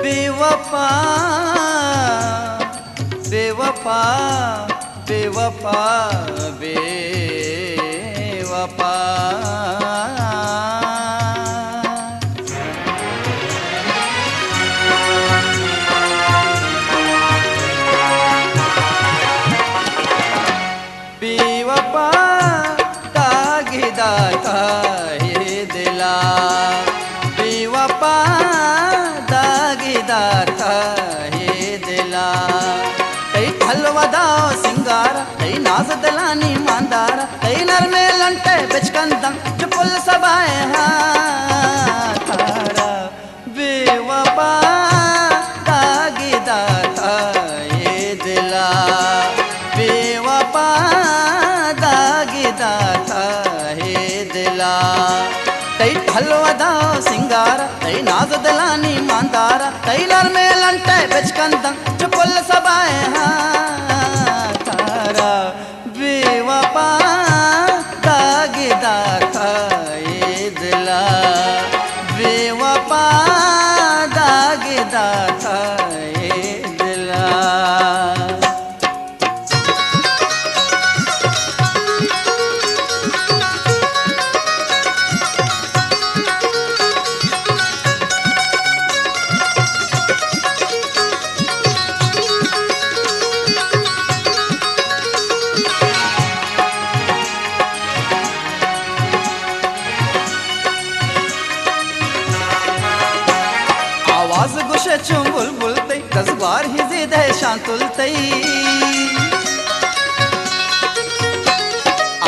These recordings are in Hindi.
बेवफा बेवफा बेवफा बेवफा बेवफा दागीदार था ये दिला बेवफा दागीदार था ये दिला कई हलवदा सिंगार कई नाज दलानी मांदार कई नरमे लंटे बिचकंदम चुपुल सबाए तारा बेवफा दागीदार था ये दिला बेवफा दागीदार था ये दिला कई हलवदा सिंगार कई नाज दलानी मांदार कई नरमे लंटे बिचकंदम चुपुल सबाए तारा बेवफा दागीदार था ये दिला बेवफा दागीदार था ये दिला आवाज गुशे चुम बुलबुल तई 10 बार ही जिद है शांतुल तई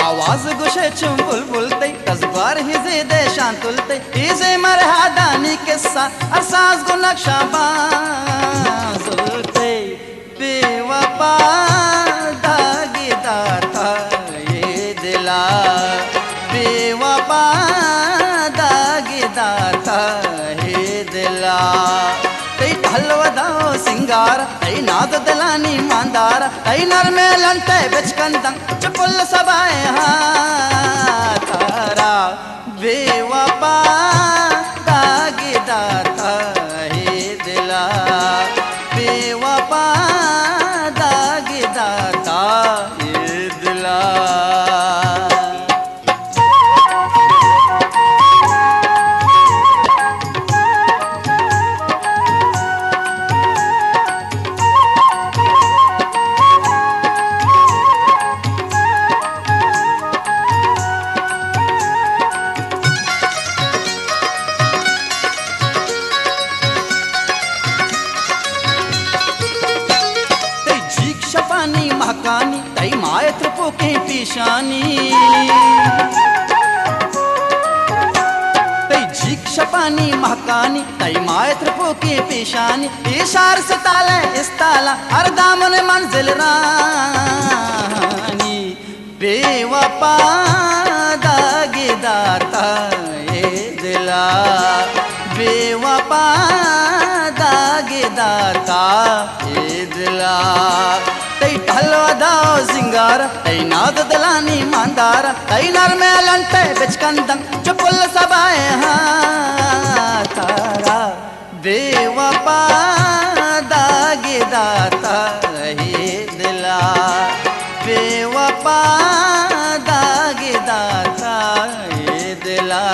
आवाज गुशे चुम बुलबुल तई 10 बार ही जिद है शांतुल तई इसे मरहादानी किस्सा अरसाज गो नक्शा बाजुल तई बेवफा दागीदार था ये दिला बेवफा दागीदार था ये दिला कई हलवदा सिंगार कई नाद दलानी मांदार कई नरमे लंटे बिचकंदम चुपुल सबाए तारा बेवफा दागीदार था ये दिला बेवफा दागीदार था ये दिला महकानी तई माए त्रिपो के पीशानी तई झीक छपानी महकानी तई माए त्रिपो के पीशानी इशार से ताले इस ताला हर दामन मंजिल रानी बेवफा दागीदार था ये दिला बेवफा दागीदार था ये दिला कई हलवदा सिंगार कई नाद दलानी मांदार कई नरमे लंटे बिचकंदम चुपुल सबाए तारा बेवफा दागीदार था ये दिला बेवफा दागीदार था ये दिला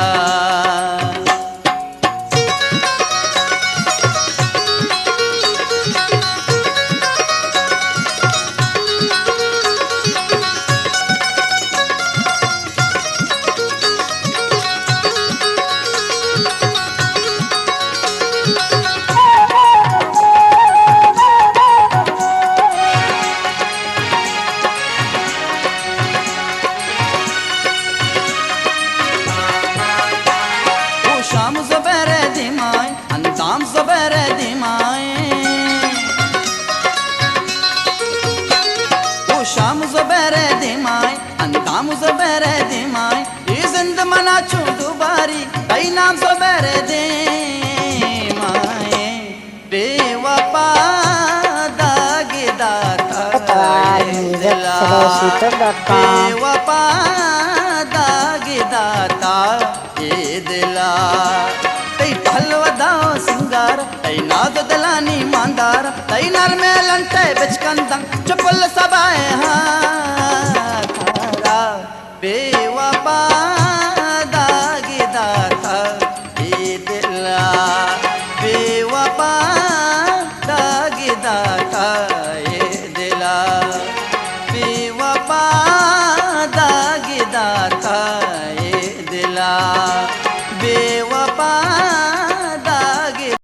तई नाम सबेरे दे माए बेवफा दागेदाता दिला बेवफा दागेदाता ये दिला तई ढलवदा सिंगार तई नाद दलानी